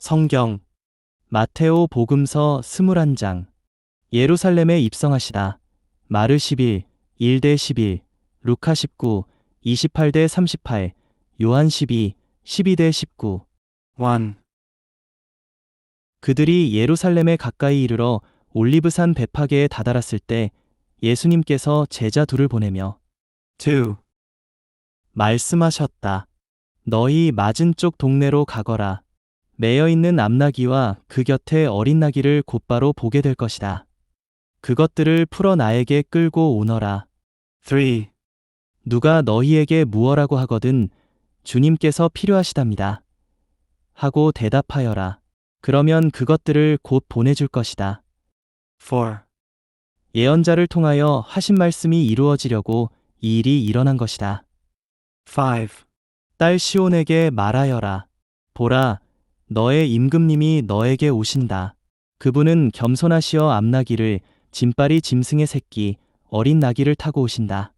성경 마테오 복음서 21장. 예루살렘에 입성하시다. 마르 11, 1대 11, 루카 19, 28대 38, 요한 12, 12대 19. 1. 그들이 예루살렘에 가까이 이르러 올리브산 베파게에 다다랐을 때 예수님께서 제자 둘을 보내며 2. 말씀하셨다. 너희 맞은쪽 동네로 가거라. 매여 있는 암나귀와 그 곁에 어린 나귀를 곧바로 보게 될 것이다. 그것들을 풀어 나에게 끌고 오너라. 3. 누가 너희에게 무어라고 하거든 주님께서 필요하시답니다. 하고 대답하여라. 그러면 그것들을 곧 보내줄 것이다. 4. 예언자를 통하여 하신 말씀이 이루어지려고 이 일이 일어난 것이다. 5. 딸 시온에게 말하여라. 보라, 너의 임금님이 너에게 오신다. 그분은 겸손하시어 암나귀를, 짐발이 짐승의 새끼, 어린 나귀를 타고 오신다.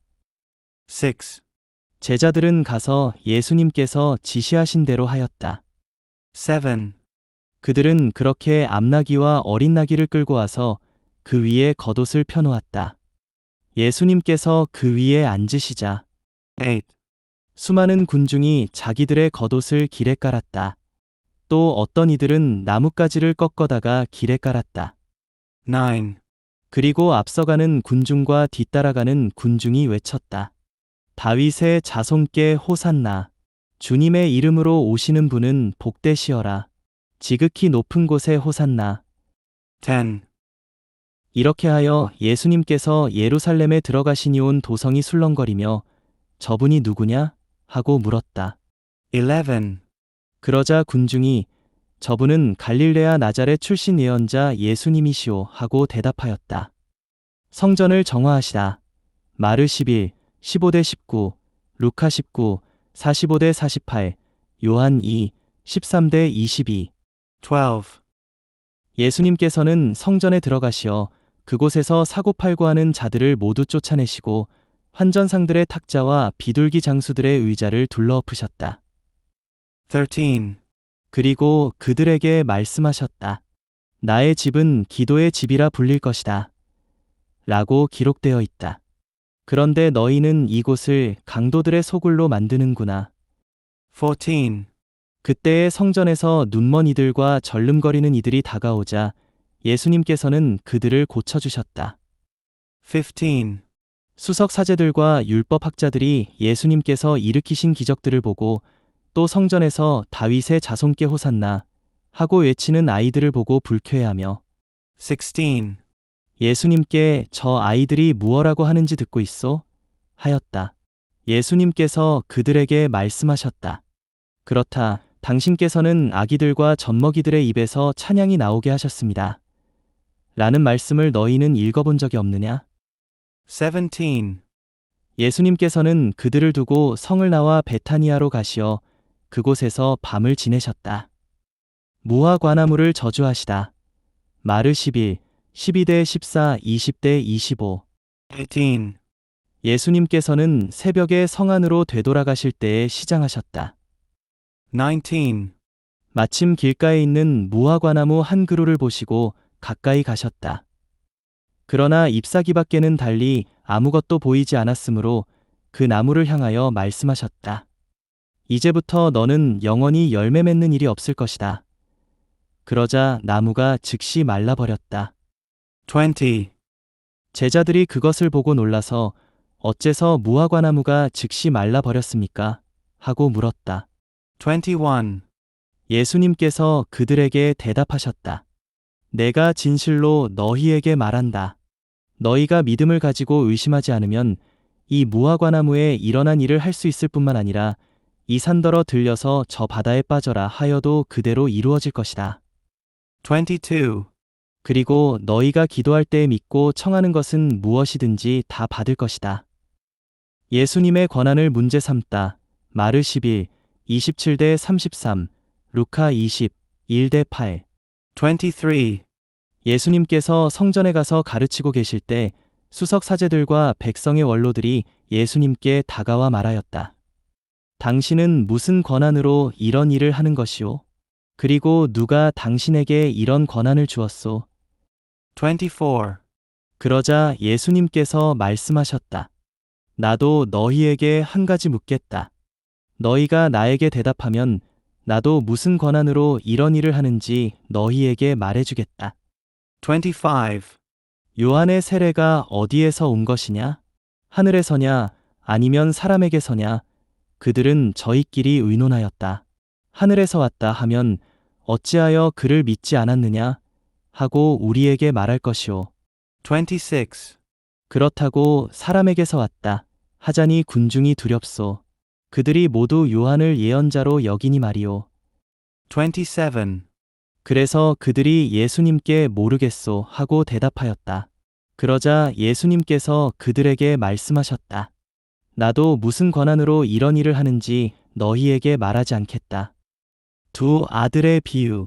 6. 제자들은 가서 예수님께서 지시하신 대로 하였다. 7. 그들은 그렇게 암나귀와 어린 나귀를 끌고 와서 그 위에 겉옷을 펴놓았다. 예수님께서 그 위에 앉으시자 8. 수많은 군중이 자기들의 겉옷을 길에 깔았다. 또 어떤 이들은 나뭇가지를 꺾어다가 길에 깔았다. 9. 그리고 앞서가는 군중과 뒤따라가는 군중이 외쳤다. 다윗의 자손께 호산나. 주님의 이름으로 오시는 분은 복되시어라. 지극히 높은 곳에 호산나. 10. 이렇게 하여 예수님께서 예루살렘에 들어가시니 온 도성이 술렁거리며 저분이 누구냐? 하고 물었다. 11. 그러자 군중이 저분은 갈릴레아 나자렛 출신 예언자 예수님이시오 하고 대답하였다. 성전을 정화하시다. 마르 11, 15대 19, 루카 19, 45대 48, 요한 2, 13대 22. 12. 예수님께서는 성전에 들어가시어 그곳에서 사고팔고 하는 자들을 모두 쫓아내시고 환전상들의 탁자와 비둘기 장수들의 의자를 둘러엎으셨다. 13. 그리고 그들에게 말씀하셨다. 나의 집은 기도의 집이라 불릴 것이다. 라고 기록되어 있다. 그런데 너희는 이곳을 강도들의 소굴로 만드는구나. 14. 그때의 성전에서 눈먼 이들과 절름거리는 이들이 다가오자 예수님께서는 그들을 고쳐주셨다. 15. 수석 사제들과 율법학자들이 예수님께서 일으키신 기적들을 보고 또 성전에서 다윗의 자손께 호산나 하고 외치는 아이들을 보고 불쾌해하며 16. 예수님께 저 아이들이 무엇라고 하는지 듣고 있소? 하였다. 예수님께서 그들에게 말씀하셨다. 그렇다. 당신께서는 아기들과 젖먹이들의 입에서 찬양이 나오게 하셨습니다. 라는 말씀을 너희는 읽어본 적이 없느냐? 17. 예수님께서는 그들을 두고 성을 나와 베타니아로 가시어 그곳에서 밤을 지내셨다. 무화과나무를 저주하시다. 마르 11, 12대 14, 20대 25. 18. 예수님께서는 새벽에 성 안으로 되돌아가실 때에 시장하셨다. 19. 마침 길가에 있는 무화과나무 한 그루를 보시고 가까이 가셨다. 그러나 잎사귀 밖에는 달리 아무것도 보이지 않았으므로 그 나무를 향하여 말씀하셨다. 이제부터 너는 영원히 열매 맺는 일이 없을 것이다. 그러자 나무가 즉시 말라버렸다. 20. 제자들이 그것을 보고 놀라서 어째서 무화과나무가 즉시 말라버렸습니까? 하고 물었다. 21. 예수님께서 그들에게 대답하셨다. 내가 진실로 너희에게 말한다. 너희가 믿음을 가지고 의심하지 않으면 이 무화과나무에 일어난 일을 할 수 있을 뿐만 아니라 이 산더러 들려서 저 바다에 빠져라 하여도 그대로 이루어질 것이다. 22. 그리고 너희가 기도할 때에 믿고 청하는 것은 무엇이든지 다 받을 것이다. 예수님의 권한을 문제 삼다. 마르 11, 27대 33, 루카 20, 1대 8. 23. 예수님께서 성전에 가서 가르치고 계실 때 수석 사제들과 백성의 원로들이 예수님께 다가와 말하였다. 당신은 무슨 권한으로 이런 일을 하는 것이오? 그리고 누가 당신에게 이런 권한을 주었소? 24. 그러자 예수님께서 말씀하셨다. 나도 너희에게 한 가지 묻겠다. 너희가 나에게 대답하면 나도 무슨 권한으로 이런 일을 하는지 너희에게 말해주겠다. 25. 요한의 세례가 어디에서 온 것이냐? 하늘에서냐? 아니면 사람에게서냐? 그들은 저희끼리 의논하였다. 하늘에서 왔다 하면 어찌하여 그를 믿지 않았느냐? 하고 우리에게 말할 것이오. 26. 그렇다고 사람에게서 왔다 하자니 군중이 두렵소. 그들이 모두 요한을 예언자로 여기니 말이오. 27. 그래서 그들이 예수님께 모르겠소 하고 대답하였다. 그러자 예수님께서 그들에게 말씀하셨다. 나도 무슨 권한으로 이런 일을 하는지 너희에게 말하지 않겠다. 두 아들의 비유.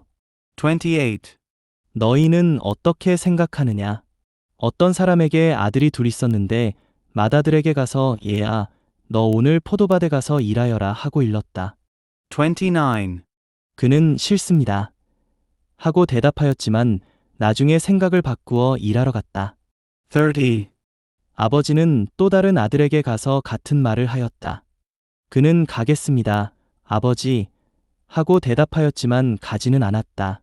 28. 너희는 어떻게 생각하느냐? 어떤 사람에게 아들이 둘 있었는데 맏아들에게 가서 얘야, 너 오늘 포도밭에 가서 일하여라 하고 일렀다. 29. 그는 싫습니다. 하고 대답하였지만 나중에 생각을 바꾸어 일하러 갔다. 30. 아버지는 또 다른 아들에게 가서 같은 말을 하였다. 그는 가겠습니다, 아버지, 하고 대답하였지만 가지는 않았다.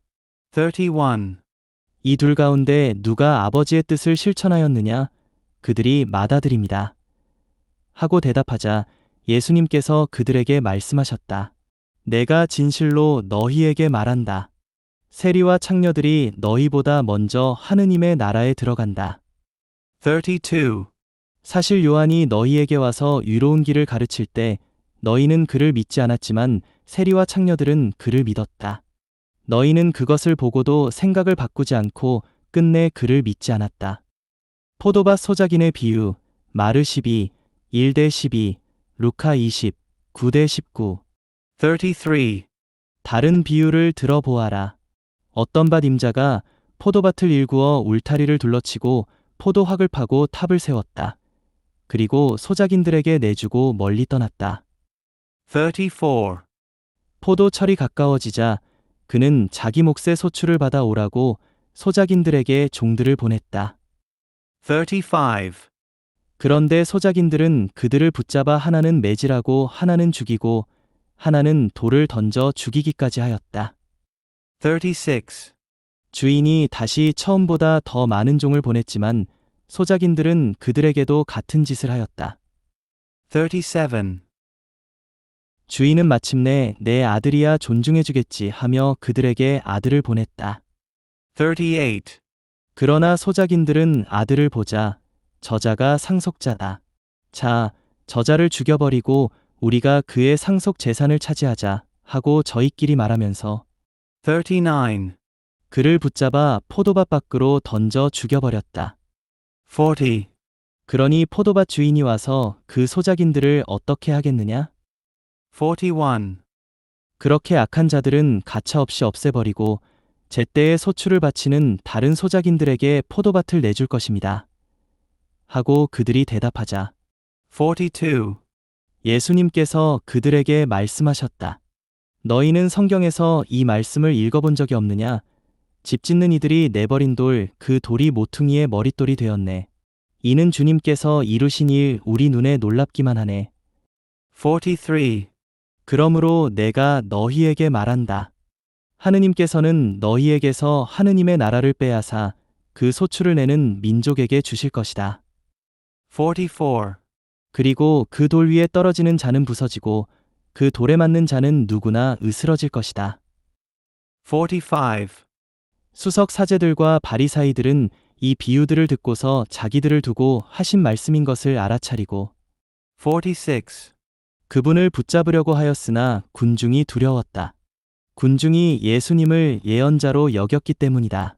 31. 이 둘 가운데 누가 아버지의 뜻을 실천하였느냐? 그들이 맏아들입니다. 하고 대답하자 예수님께서 그들에게 말씀하셨다. 내가 진실로 너희에게 말한다. 세리와 창녀들이 너희보다 먼저 하느님의 나라에 들어간다. 32. 사실 요한이 너희에게 와서 유로운 길을 가르칠 때 너희는 그를 믿지 않았지만 세리와 창녀들은 그를 믿었다. 너희는 그것을 보고도 생각을 바꾸지 않고 끝내 그를 믿지 않았다. 포도밭 소작인의 비유, 마르 12, 1대 12, 루카 20, 9대 19. 33. 다른 비유를 들어보아라. 어떤 밭 임자가 포도밭을 일구어 울타리를 둘러치고 포도확을 파고 탑을 세웠다. 그리고 소작인들에게 내주고 멀리 떠났다. 34. 포도철이 가까워지자 그는 자기 몫의 소출을 받아 오라고 소작인들에게 종들을 보냈다. 35. 그런데 소작인들은 그들을 붙잡아 하나는 매질하고 하나는 죽이고 하나는 돌을 던져 죽이기까지 하였다. 36. 주인이 다시 처음보다 더 많은 종을 보냈지만 소작인들은 그들에게도 같은 짓을 하였다. 37. 주인은 마침내 내 아들이야 존중해주겠지 하며 그들에게 아들을 보냈다. 38. 그러나 소작인들은 아들을 보자 저자가 상속자다. 자, 저자를 죽여버리고 우리가 그의 상속 재산을 차지하자 하고 저희끼리 말하면서 39. 그를 붙잡아 포도밭 밖으로 던져 죽여버렸다. 40. 그러니 포도밭 주인이 와서 그 소작인들을 어떻게 하겠느냐? 41. 그렇게 악한 자들은 가차없이 없애버리고 제때에 소출을 바치는 다른 소작인들에게 포도밭을 내줄 것입니다. 하고 그들이 대답하자 42. 예수님께서 그들에게 말씀하셨다. 너희는 성경에서 이 말씀을 읽어본 적이 없느냐? 집 짓는 이들이 내버린 돌, 그 돌이 모퉁이의 머릿돌이 되었네. 이는 주님께서 이루신 일 우리 눈에 놀랍기만 하네. 43. 그러므로 내가 너희에게 말한다. 하느님께서는 너희에게서 하느님의 나라를 빼앗아 그 소출을 내는 민족에게 주실 것이다. 44. 그리고 그 돌 위에 떨어지는 자는 부서지고 그 돌에 맞는 자는 누구나 으스러질 것이다. 45. 수석 사제들과 바리사이들은 이 비유들을 듣고서 자기들을 두고 하신 말씀인 것을 알아차리고 46. 그분을 붙잡으려고 하였으나 군중이 두려웠다. 군중이 예수님을 예언자로 여겼기 때문이다.